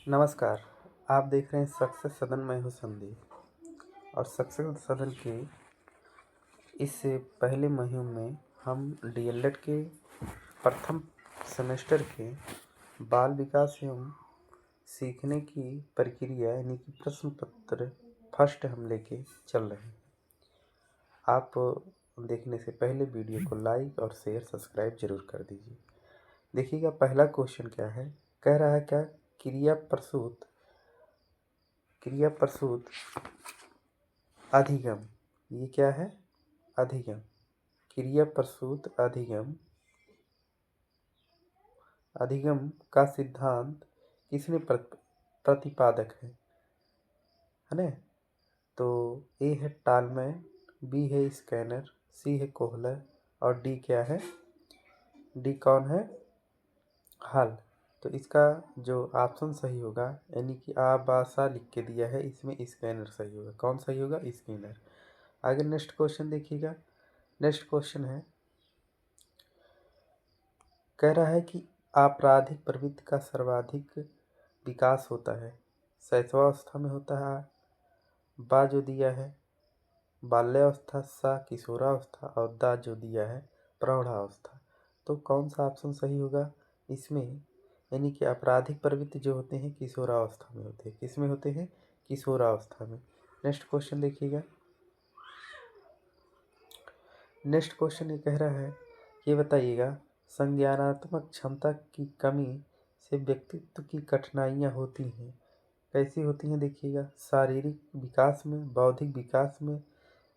नमस्कार। आप देख रहे हैं सक्सेस सदन। मैं हूँ संदीप और सक्सेस सदन के इस पहले मुहिम में हम डीएलएड के प्रथम सेमेस्टर के बाल विकास एवं सीखने की प्रक्रिया यानी कि प्रश्न पत्र फर्स्ट हम लेके चल रहे हैं। आप देखने से पहले वीडियो को लाइक और शेयर सब्सक्राइब जरूर कर दीजिए। देखिएगा पहला क्वेश्चन क्या है, कह रहा है क्या क्रिया प्रसूत अधिगम। ये क्या है? अधिगम। क्रिया प्रसूत अधिगम का सिद्धांत किसने प्रतिपादक है ना? तो ए है टालमैन, बी है स्कैनर, सी है कोहलर और डी क्या है? डी कौन है? हल। तो इसका जो ऑप्शन सही होगा यानी कि आबासा लिख के दिया है, इसमें स्कैनर सही होगा। कौन सही होगा? स्कैनर। आगे नेक्स्ट क्वेश्चन देखिएगा। नेक्स्ट क्वेश्चन है, कह रहा है कि आपराधिक प्रवृत्ति का सर्वाधिक विकास होता है शैशवावस्था में होता है, बा जो दिया है बाल्यावस्था, सा किशोरावस्था और दा जो दिया है प्रौढ़ावस्था। तो कौन सा ऑप्शन सही होगा इसमें? यानी कि आपराधिक प्रवृत्ति जो होते हैं किशोरावस्था में होते हैं। किस में होते हैं? किशोरावस्था में। नेक्स्ट क्वेश्चन देखिएगा। नेक्स्ट क्वेश्चन ये कह रहा है, ये बताइएगा संज्ञानात्मक क्षमता की कमी से व्यक्तित्व की कठिनाइयाँ होती हैं। कैसी होती हैं? देखिएगा, शारीरिक विकास में, बौद्धिक विकास में,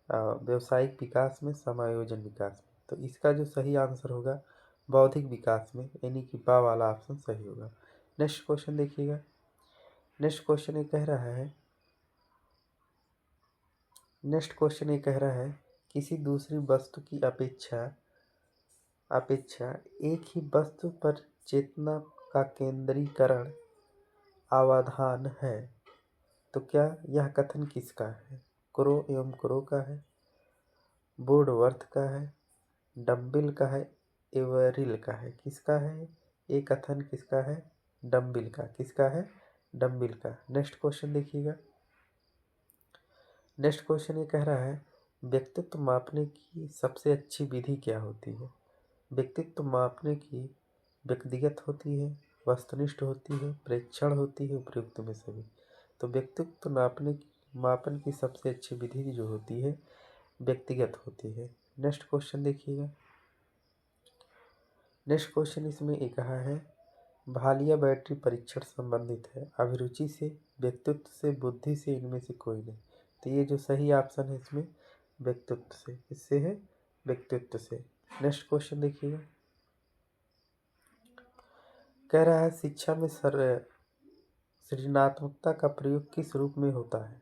व्यावसायिक विकास में, समायोजन विकास में। तो इसका जो सही आंसर होगा बौद्धिक विकास में, यानी कि बा वाला ऑप्शन सही होगा। नेक्स्ट क्वेश्चन देखिएगा। नेक्स्ट क्वेश्चन ये कह रहा है किसी दूसरी वस्तु की अपेक्षा एक ही वस्तु पर चेतना का केंद्रीकरण अवधान है। तो क्या यह कथन किसका है? क्रो एवं क्रो का है, वुडवर्थ का है, डम्बिल का है, एवरिल का है? किसका है ये कथन? किसका है? डम्बिल का। किसका है? डम्बिल का। नेक्स्ट क्वेश्चन देखिएगा। नेक्स्ट क्वेश्चन ये कह रहा है व्यक्तित्व मापने की सबसे अच्छी विधि क्या होती है? व्यक्तित्व मापने की व्यक्तिगत होती है, वस्तुनिष्ठ होती है, प्रेक्षण होती है, उपयुक्त में से भी। तो व्यक्तित्व मापन की सबसे अच्छी विधि जो होती है व्यक्तिगत होती है। नेक्स्ट क्वेश्चन देखिएगा। नेक्स्ट क्वेश्चन इसमें ये कहा है भालिया बैटरी परीक्षण संबंधित है अभिरुचि से, व्यक्तित्व से, बुद्धि से, इनमें से कोई नहीं। तो ये जो सही ऑप्शन है इसमें व्यक्तित्व से। किससे है? व्यक्तित्व से। नेक्स्ट क्वेश्चन देखिएगा। कह रहा है शिक्षा में सृजनात्मकता का प्रयोग किस रूप में होता है?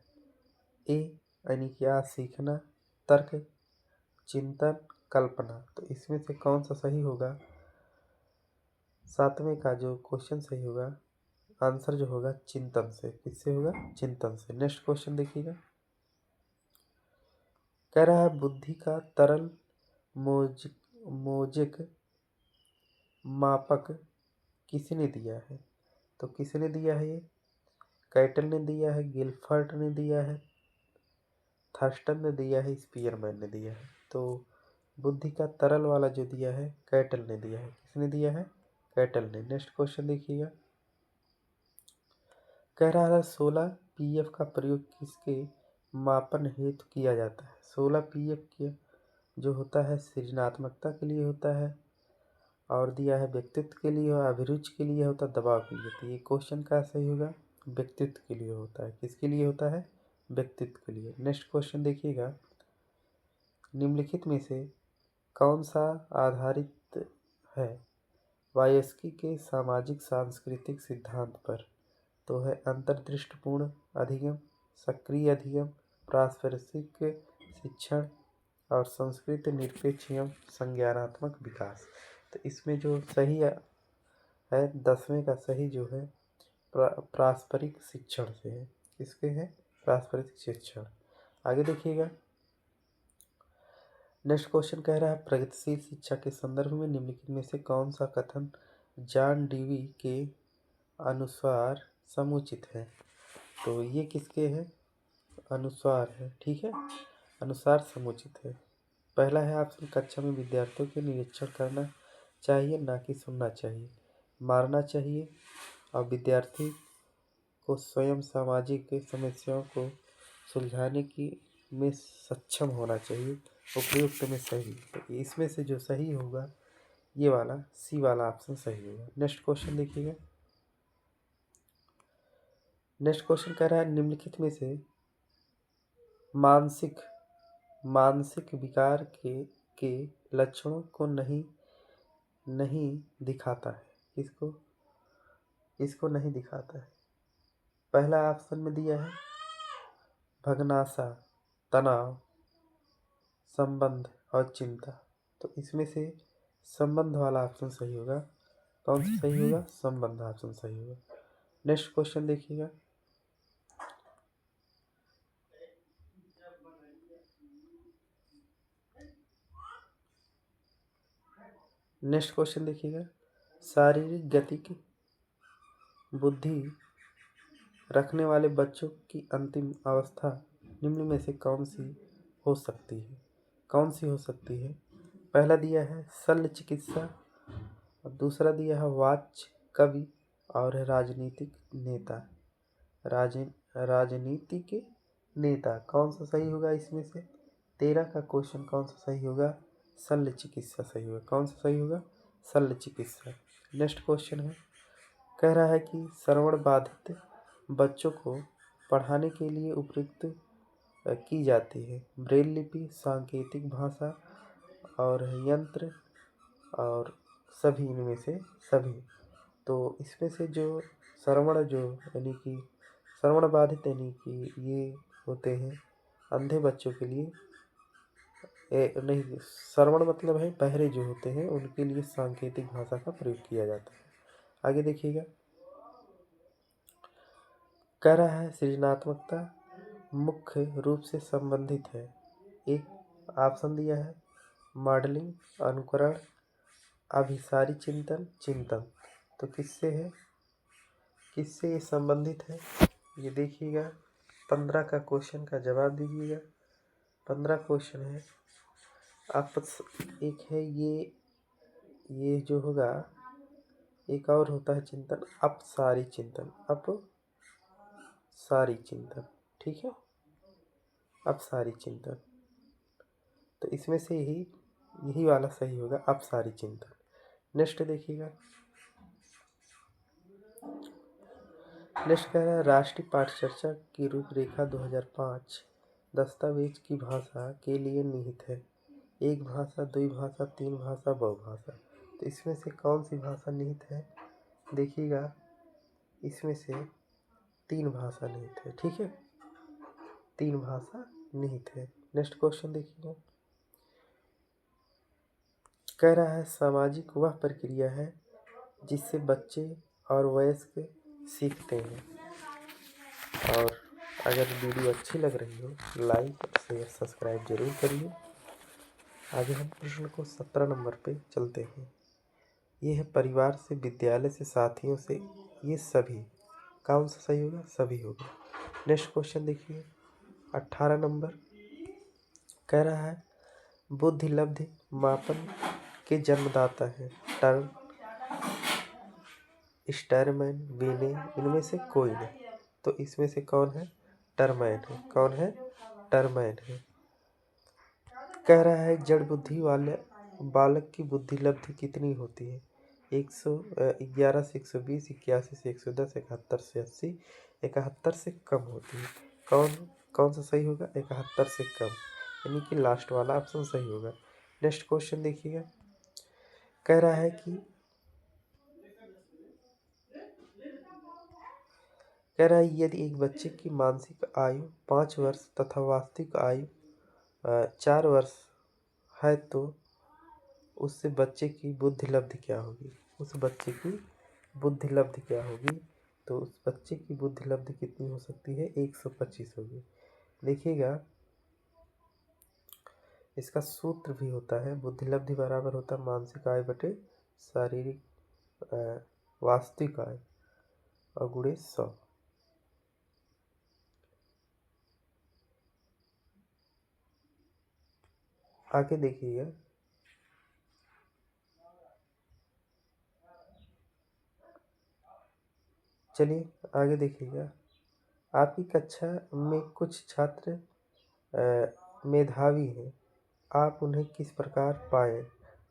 ए यानी क्या? सीखना, तर्क, चिंतन, कल्पना। तो इसमें से कौन सा सही होगा? सातवें का जो क्वेश्चन सही होगा, आंसर जो होगा चिंतन से। किससे होगा? चिंतन से। नेक्स्ट क्वेश्चन देखिएगा। कह रहा है बुद्धि का तरल मोजिक मापक किसने दिया है? तो किसने दिया है ये? कैटल ने दिया है, गिलफर्ट ने दिया है, थर्स्टन ने दिया है, स्पीयरमैन ने दिया है। तो बुद्धि का तरल वाला जो दिया है कैटल ने दिया है। किसने दिया है? कैटल ने। नेक्स्ट क्वेश्चन देखिएगा। कह रहा है 16 पीएफ का प्रयोग किसके मापन हेतु किया जाता है? 16 पीएफ के जो होता है सृजनात्मकता के लिए होता है और दिया है व्यक्तित्व के लिए और अभिरुचि के लिए होता है, दबाव के लिए। तो ये क्वेश्चन का सही होगा व्यक्तित्व के लिए होता है। किसके लिए होता है? व्यक्तित्व के लिए। नेक्स्ट क्वेश्चन देखिएगा। निम्नलिखित में से कौन सा आधारित है वायस्की के सामाजिक सांस्कृतिक सिद्धांत पर? तो है अंतर्दृष्टिपूर्ण अधिगम, सक्रिय अधिगम, पारस्परिक शिक्षण और संस्कृत निरपेक्ष एवं संज्ञानात्मक विकास। तो इसमें जो सही है 10वें का सही जो है पारस्परिक शिक्षण से है। किसके है? पारस्परिक शिक्षण। आगे देखिएगा। नेक्स्ट क्वेश्चन कह रहा है प्रगतिशील शिक्षा के संदर्भ में निम्नलिखित में से कौन सा कथन जॉन डीवी के अनुसार समुचित है। तो ये किसके है? अनुसार है। ठीक है, अनुसार समुचित है। पहला है ऑप्शन, कक्षा में विद्यार्थियों के निरीक्षण करना चाहिए, ना कि सुनना चाहिए। मारना चाहिए और विद्यार्थी को स्वयं सामाजिक समस्याओं को सुलझाने की में सक्षम होना चाहिए। उपयुक्त में सही, तो इसमें से जो सही होगा ये वाला सी वाला ऑप्शन सही होगा। नेक्स्ट क्वेश्चन देखिएगा। नेक्स्ट क्वेश्चन कह रहा है, निम्नलिखित में से मानसिक मानसिक विकार के लक्षणों को नहीं दिखाता है। इसको नहीं दिखाता है। पहला ऑप्शन में दिया है भगनाशा, तनाव, संबंध और चिंता। तो इसमें से संबंध वाला ऑप्शन सही होगा। कौन सा सही होगा? संबंध ऑप्शन सही होगा। नेक्स्ट क्वेश्चन देखिएगा। नेक्स्ट क्वेश्चन देखिएगा, शारीरिक गति की बुद्धि रखने वाले बच्चों की अंतिम अवस्था निम्न में से कौन सी हो सकती है? कौन सी हो सकती है? पहला दिया है शल्य चिकित्सा, और दूसरा दिया है वाच्य कवि, और है राजनीतिक नेता। राजनीतिक नेता कौन सा सही होगा? इसमें से 13 का क्वेश्चन कौन सा सही होगा? शल्य चिकित्सा सही होगा। कौन सा सही होगा? शल्य चिकित्सा। नेक्स्ट क्वेश्चन है, कह रहा है कि श्रवण बाधित बच्चों को पढ़ाने के लिए उपयुक्त की जाती है ब्रेल लिपि, सांकेतिक भाषा, और यंत्र, और सभी इनमें से सभी। तो इसमें से जो श्रवण यानी कि श्रवण बाधित यानी कि ये होते हैं अंधे बच्चों के लिए, नहीं, श्रवण मतलब है बहरे जो होते हैं उनके लिए सांकेतिक भाषा का प्रयोग किया जाता है। आगे देखिएगा, कह रहा है सृजनात्मकता मुख्य रूप से संबंधित है। एक ऑप्शन दिया है मॉडलिंग, अनुकरण, अभिसारी चिंतन, चिंतन। तो किससे है? किससे ये संबंधित है? ये देखिएगा, 15 का क्वेश्चन का जवाब दीजिएगा। 15 क्वेश्चन है एक है ये जो होगा, एक और होता है चिंतन, अपसारी चिंतन, अपसारी चिंतन। ठीक है, अपसारी चिंतन। तो इसमें से यही वाला सही होगा, अपसारी चिंतन। नेक्स्ट देखिएगा, नेक्स्ट कह रहा है राष्ट्रीय पाठ्यचर्या की रूपरेखा 2005 दस्तावेज की भाषा के लिए निहित है। एक भाषा, द्विभाषा, तीन भाषा, बहुभाषा। तो इसमें से कौन सी भाषा निहित है? देखिएगा, इसमें से 3 भाषा निहित है। ठीक है, 3 भाषा निहित है। नेक्स्ट क्वेश्चन देखिएगा, कह रहा है सामाजिक वह प्रक्रिया है जिससे बच्चे और वयस्क सीखते हैं। और अगर वीडियो अच्छी लग रही हो लाइक शेयर सब्सक्राइब जरूर करिए। आगे हम प्रश्न को 17 नंबर पे चलते हैं। ये है परिवार से, विद्यालय से, साथियों से, ये सभी। कौन सा सही होगा? सभी होगा। नेक्स्ट क्वेश्चन देखिए, 18 नंबर, कह रहा है बुद्धि लब्धि मापन के जन्मदाता है टर्म, स्टरमैन, विने, इनमें से कोई नहीं। तो इसमें से कौन है? टरमैन है। कौन है? टरमैन है। कह रहा है जड़ बुद्धि वाले बालक की बुद्धि लब्धि कितनी होती है? 111 से 120, 81 से 110, 71 से 80, 71 से कम होती है। कौन सा सही होगा? 71 से कम, यानी कि लास्ट वाला ऑप्शन सही होगा। नेक्स्ट क्वेश्चन देखिएगा, कह रहा है कि यदि एक बच्चे की मानसिक आयु 5 वर्ष तथा वास्तविक आयु 4 वर्ष है तो उससे बच्चे की बुद्धि लब्धि क्या होगी? उस बच्चे की बुद्धि लब्धि क्या होगी? तो उस बच्चे की बुद्धि लब्धि कितनी हो सकती है? 125 होगी। देखिएगा, इसका सूत्र भी होता है, बुद्धि लब्धि बराबर होता है मानसिक आयु बटे शारीरिक वास्तविक आयु, और गुणे 100। आगे देखिएगा, चलिए आगे देखिएगा। आपकी कक्षा में कुछ छात्र मेधावी हैं, आप उन्हें किस प्रकार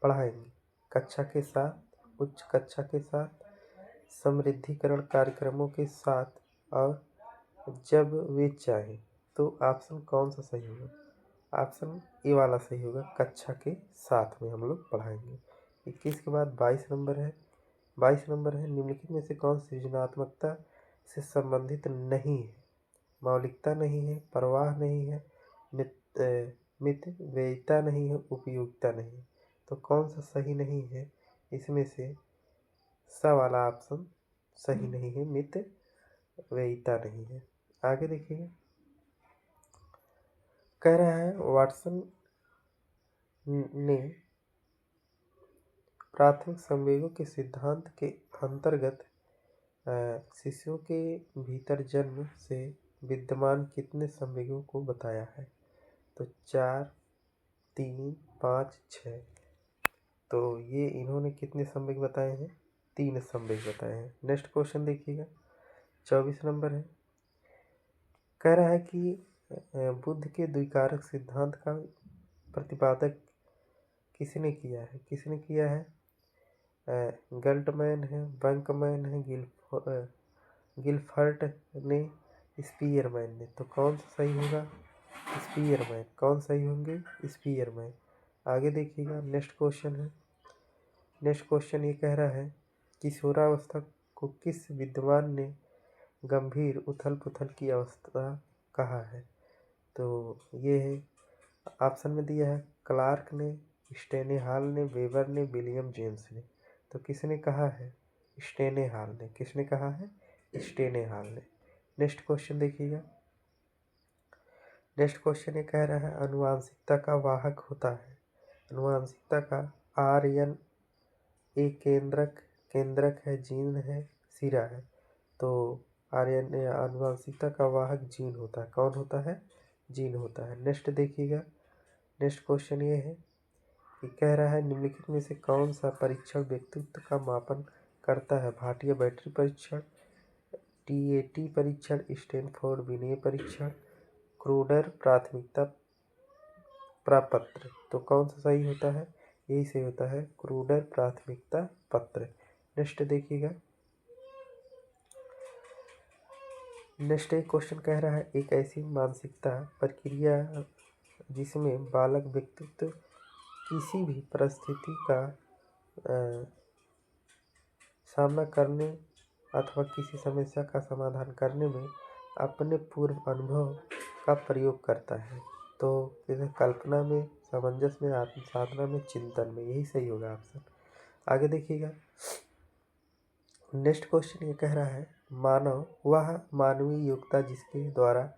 पढ़ाएंगे? कक्षा के साथ, उच्च कक्षा के साथ, समृद्धिकरण कार्यक्रमों के साथ, और जब वे चाहें। तो ऑप्शन कौन सा सही होगा? ऑप्शन ए वाला सही होगा, कक्षा के साथ में हम लोग पढ़ाएंगे। 21 के बाद 22 नंबर है। 22 नंबर है, निम्नलिखित में से कौन सृजनात्मकता से संबंधित नहीं है? मौलिकता नहीं है, परवाह नहीं है, मितव्ययिता नहीं है, उपयोगिता नहीं है। तो कौन सा सही नहीं है? इसमें से सा वाला ऑप्शन सही नहीं है, मितव्ययिता नहीं है। आगे देखिए, कह रहा है वाटसन ने प्राथमिक संवेगों के सिद्धांत के अंतर्गत शिशुओं के भीतर जन्म से विद्यमान कितने संवेगों को बताया है? तो 4, 3, 5, 6। तो ये इन्होंने कितने संवेग बताए हैं? 3 संवेग बताए हैं। नेक्स्ट क्वेश्चन देखिएगा, 24 नंबर है। कह रहा है कि बुद्ध के द्विकारक सिद्धांत का प्रतिपादक किसने किया है? किसने किया है? गल्टमैन है, बंकमैन है, गिलफर्ट ने, स्पीयरमैन ने। तो कौन सा सही होगा? स्पीयरमैन। कौन सही होंगे? स्पीयरमैन। आगे देखिएगा, नेक्स्ट क्वेश्चन है। नेक्स्ट क्वेश्चन ये कह रहा है, किशोरावस्था को किस विद्वान ने गंभीर उथल पुथल की अवस्था कहा है? तो ये है, ऑप्शन में दिया है, क्लार्क ने, स्टेनेहाल ने, वेबर ने, विलियम जेम्स ने। तो किसने कहा है? स्टेनेहाल ने। किसने कहा है? स्टेनेहाल ने। नेक्स्ट क्वेश्चन देखिएगा। नेक्स्ट क्वेश्चन ये कह रहा है, अनुवांशिकता का वाहक होता है। अनुवांशिकता का आरएन ए केंद्रक है, जीन है, सिरा है। तो आरएनए आनुवंशिकता का वाहक जीन होता है। कौन होता है? जीन होता है। नेक्स्ट देखिएगा, नेक्स्ट क्वेश्चन ये है कि कह रहा है, निम्नलिखित में से कौन सा परीक्षण व्यक्तित्व का मापन करता है? भाटिया बैटरी परीक्षण, टीएटी परीक्षण, स्टैनफोर्ड विनय परीक्षण, क्रूडर प्राथमिकता प्रपत्र। तो कौन सा सही होता है? यही सही होता है, क्रूडर प्राथमिकता पत्र। नेक्स्ट देखिएगा, नेक्स्ट एक क्वेश्चन कह रहा है, एक ऐसी मानसिकता प्रक्रिया जिसमें बालक व्यक्तित्व किसी भी परिस्थिति का सामना करने अथवा किसी समस्या का समाधान करने में अपने पूर्व अनुभव का प्रयोग करता है। तो इसे कल्पना में, सामंजस्य में, आत्म साधना में, चिंतन में। यही सही होगा ऑप्शन। आगे देखिएगा, नेक्स्ट क्वेश्चन ये कह रहा है, मानव वह मानवीय योग्यता जिसके द्वारा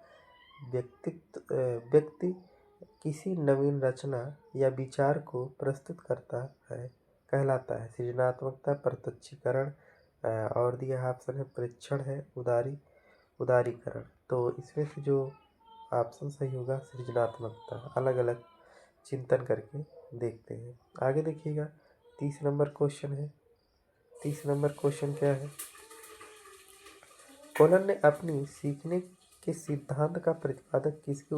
व्यक्ति किसी नवीन रचना या विचार को प्रस्तुत करता है कहलाता है। सृजनात्मकता, प्रत्यक्षीकरण, और दिया ऑप्शन है परीक्षण है, उदारीकरण। तो इसमें से जो ऑप्शन सही होगा, सृजनात्मकता। अलग अलग चिंतन करके देखते हैं। आगे देखिएगा, 30 नंबर क्वेश्चन है। 30 नंबर क्वेश्चन क्या है? कोलन ने अपनी सीखने के सिद्धांत का प्रतिपादन किसके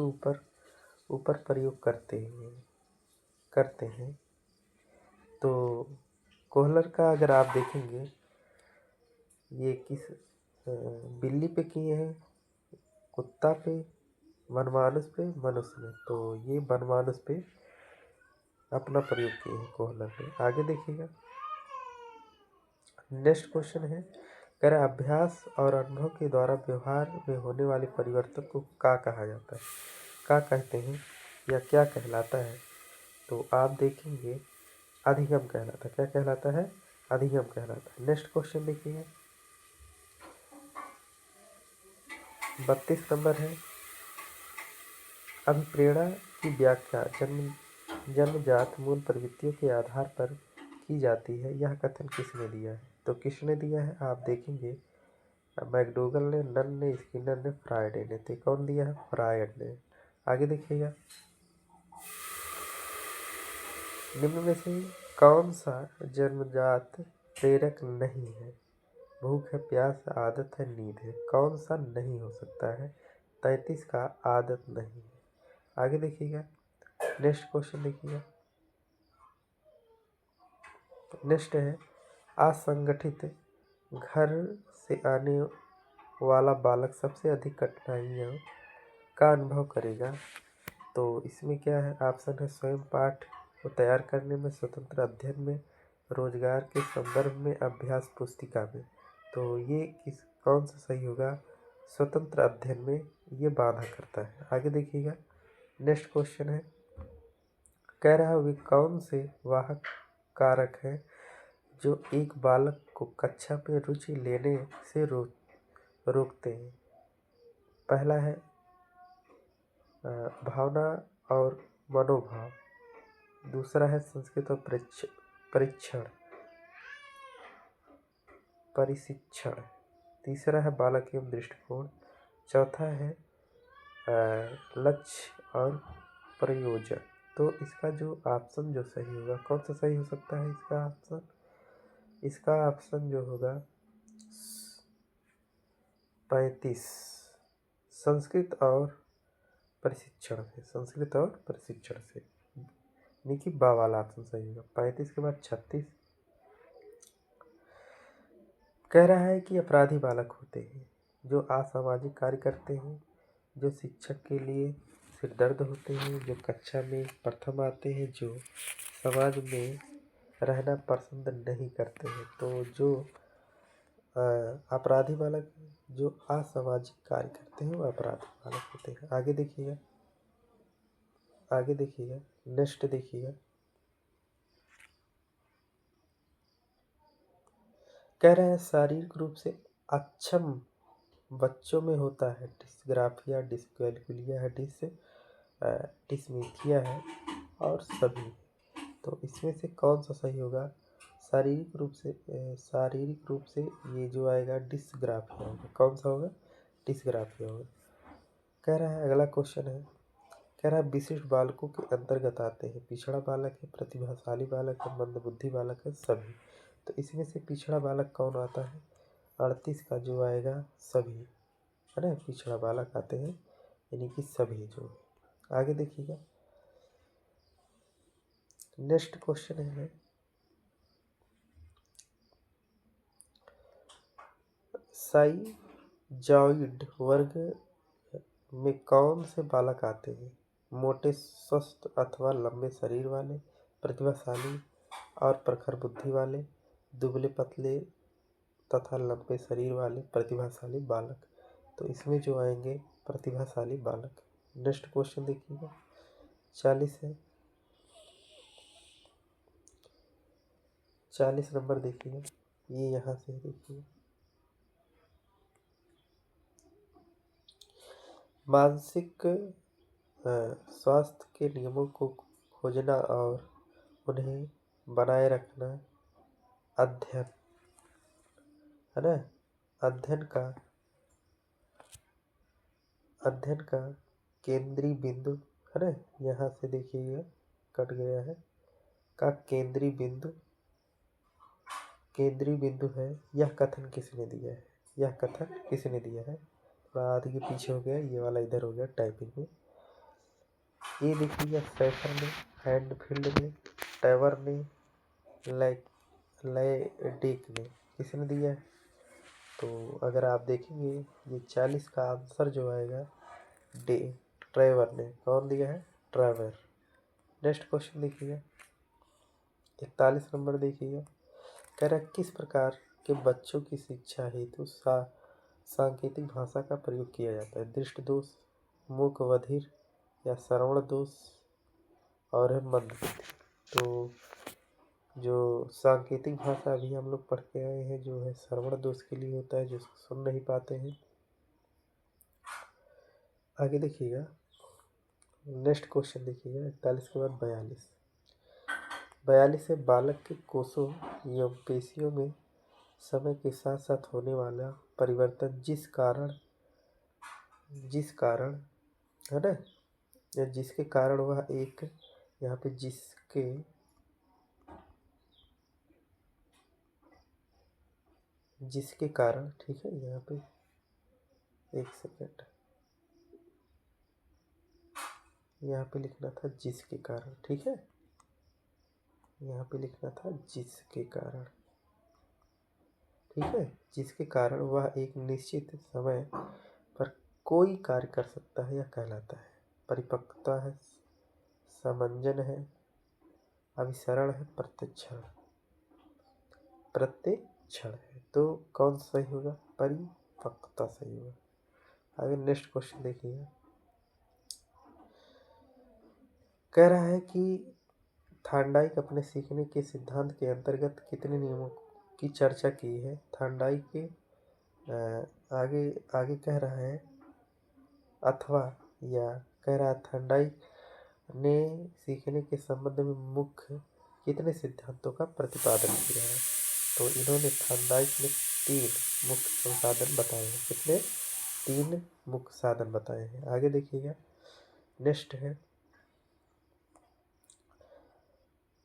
ऊपर प्रयोग करते हैं? तो कोहलर का अगर आप देखेंगे, ये किस बिल्ली पे किए हैं, कुत्ता पे, वनमानुष पे, मनुष्य में। तो ये वनमानुष पे अपना प्रयोग किए हैं कोहलर पे। आगे देखिएगा, नेक्स्ट क्वेश्चन है, कह रहा है, अभ्यास और अनुभव के द्वारा व्यवहार में होने वाले परिवर्तन को क्या कहा जाता है? क्या कहते हैं या क्या कहलाता है? तो आप देखेंगे, अधिगम कहलाता है। क्या कहलाता है? अधिगम कहलाता है। नेक्स्ट क्वेश्चन देखिए, 32 नंबर है, अभिप्रेरणा की व्याख्या जन्मजात मूल प्रवृत्तियों के आधार पर की जाती है, यह कथन किसने दिया है? तो किसने दिया है? आप देखेंगे, मैकडोगल ने, नन ने, स्किनर ने, फ्राइडे ने। तो कौन दिया है? फ्रायड ने। आगे देखिएगा, निम्न में से कौन सा जन्मजात प्रेरक नहीं है? भूख है, प्यास है, आदत है, नींद है। कौन सा नहीं हो सकता है? 33 का आदत नहीं है। आगे देखिएगा, नेक्स्ट क्वेश्चन देखिएगा। नेक्स्ट है, असंगठित घर से आने वाला बालक सबसे अधिक कठिनाइयों का अनुभव करेगा। तो इसमें क्या है? ऑप्शन है, स्वयं पाठ को तैयार करने में, स्वतंत्र अध्ययन में, रोजगार के संदर्भ में, अभ्यास पुस्तिका में। तो ये कौन सा सही होगा? स्वतंत्र अध्ययन में ये बाधा करता है। आगे देखिएगा, नेक्स्ट क्वेश्चन है, कह रहा है वे कौन से वाहक कारक है जो एक बालक को कक्षा में रुचि लेने से रोकते हैं? पहला है भावना और मनोभाव, दूसरा है संस्कृत और परिशिक्षण, तीसरा है बालक एवं दृष्टिकोण, चौथा है लक्ष्य और प्रयोजन। तो इसका जो ऑप्शन जो सही होगा, कौन सा सही हो सकता है इसका ऑप्शन? इसका ऑप्शन जो होगा 35, संस्कृत और प्रशिक्षण से। संस्कृत और प्रशिक्षण से, यानी कि बा वाला ऑप्शन सही होगा। 35 के बाद 36 कह रहा है कि अपराधी बालक होते हैं जो असामाजिक कार्य करते हैं, जो शिक्षक के लिए सिरदर्द होते हैं, जो कक्षा में प्रथम आते हैं, जो समाज में रहना पसंद नहीं करते हैं। तो जो अपराधी बालक जो असामाजिक कार्य करते हैं वो अपराधी बालक होते हैं। आगे देखिएगा, नेक्स्ट देखिएगा, कह रहे हैं शारीरिक रूप से अक्षम बच्चों में होता है डिस्ग्राफिया, डिस्कैल्कुलिया है, डिस्मेथिया है और सभी। तो इसमें से कौन सा सही होगा? शारीरिक रूप से ये जो आएगा डिस्ग्राफिया होगा। कौन सा होगा? डिस्ग्राफिया होगा। कह रहा है, अगला क्वेश्चन है, कह रहा है विशिष्ट बालकों के अंतर्गत आते हैं पिछड़ा बालक है, प्रतिभाशाली बालक है, मंदबुद्धि बालक है, सभी। तो इसमें से पिछड़ा बालक कौन आता है? 38 का जो आएगा सभी, है ना, पिछड़ा बालक आते हैं, यानी कि सभी जो। आगे देखिएगा, नेक्स्ट क्वेश्चन है, साइजॉइड वर्ग में कौन से बालक आते हैं? मोटे, स्वस्थ अथवा लंबे शरीर वाले, प्रतिभाशाली और प्रखर बुद्धि वाले, दुबले पतले तथा लंबे शरीर वाले प्रतिभाशाली बालक। तो इसमें जो आएंगे प्रतिभाशाली बालक। नेक्स्ट क्वेश्चन देखिएगा, 40 है, 40 नंबर देखिए, ये यहाँ से देखिए, मानसिक स्वास्थ्य के नियमों को खोजना और उन्हें बनाए रखना अध्ययन, है ना, अध्ययन का केंद्रीय बिंदु, है ना, यहाँ से देखिएगा कट गया है, का केंद्रीय बिंदु है। यह कथन किसने दिया है? यह कथन किसने दिया है? थोड़ा आगे पीछे हो गया, ये वाला इधर हो गया टाइपिंग में। ये देखिएगा सैफर ने, हैंडफील्ड ने, टैवर ने, लैडिक ने, किसने दिया है? तो अगर आप देखेंगे ये 40 का आंसर जो आएगा ट्रेवर ने। कौन दिया है? ट्रेवर। नेक्स्ट क्वेश्चन देखिएगा, 41 नंबर देखिएगा, कह रहा है किस प्रकार के बच्चों की शिक्षा हेतु सांकेतिक भाषा का प्रयोग किया जाता है? दृष्टि दोष, मूक बधिर या श्रवण दोष और है मंदबुद्धि। तो जो सांकेतिक भाषा अभी हम लोग पढ़ के आए हैं जो है श्रवण दोष के लिए होता है, जो सुन नहीं पाते हैं। आगे देखिएगा, नेक्स्ट क्वेश्चन देखिएगा, 41 के बाद 42 है, बालक के कोषों एवं पेशियों में समय के साथ साथ होने वाला परिवर्तन जिस कारण है ना, या जिसके कारण वह एक, यहाँ पे जिसके कारण, ठीक है, यहाँ पे एक सेकेंड, यहाँ पे लिखना था जिसके कारण, ठीक है, यहाँ पे लिखना था जिसके कारण, ठीक है, जिसके कारण वह एक निश्चित समय पर कोई कार्य कर सकता है या कहलाता है। परिपक्वता है, समंजन है, अभिसरण है, प्रत्यक्षण है। तो कौन सही होगा? परिपक्वता सही होगा। आगे नेक्स्ट क्वेश्चन देखिए, कह रहा है कि थॉर्नडाइक अपने सीखने के सिद्धांत के अंतर्गत कितने नियमों की चर्चा की है। थॉर्नडाइक के आगे आगे कह रहा है अथवा, या कह रहा है थॉर्नडाइक ने सीखने के संबंध में मुख्य कितने सिद्धांतों का प्रतिपादन किया है। तो इन्होंने, थॉर्नडाइक ने 3 मुख्य संसाधन बताए हैं। कितने? 3 मुख्य साधन बताए हैं। आगे देखिएगा, नेक्स्ट है,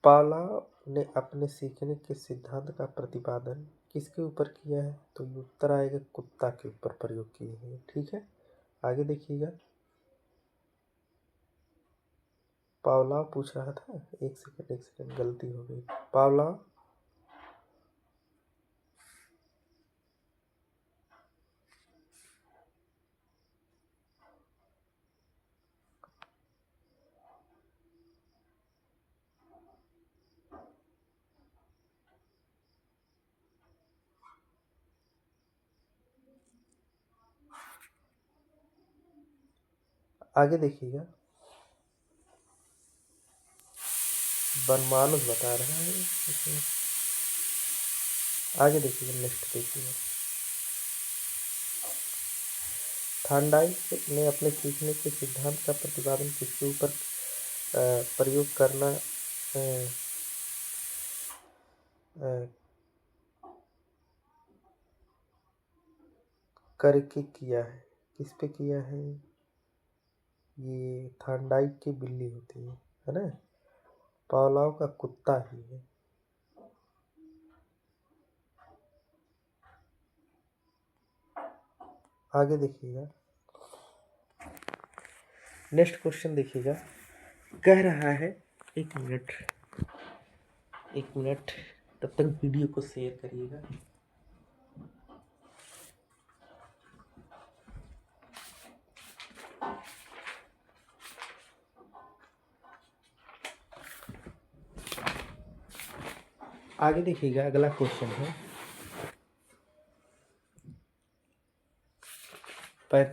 पावलोव ने अपने सीखने के सिद्धांत का प्रतिपादन किसके ऊपर किया है। तो ये उत्तर आएगा कुत्ता के ऊपर प्रयोग किए हैं, ठीक है। आगे देखिएगा, पावलोव पूछ रहा था, एक सेकंड गलती हो गई। पावलोव आगे देखिएगा, बनमानुस बता रहा है इसमें। आगे देखिएगा, नेक्स्ट देखिएगा, थॉर्नडाइक ने अपने सीखने के सिद्धांत का प्रतिपादन किसके ऊपर प्रयोग करना करके किया है। किस पे किया है? ये थॉर्नडाइक की बिल्ली होती है ना, पावलोव का कुत्ता ही है। आगे देखिएगा, नेक्स्ट क्वेश्चन देखिएगा, कह रहा है, एक मिनट तब तक वीडियो को शेयर करिएगा। आगे देखिएगा, अगला क्वेश्चन है 45।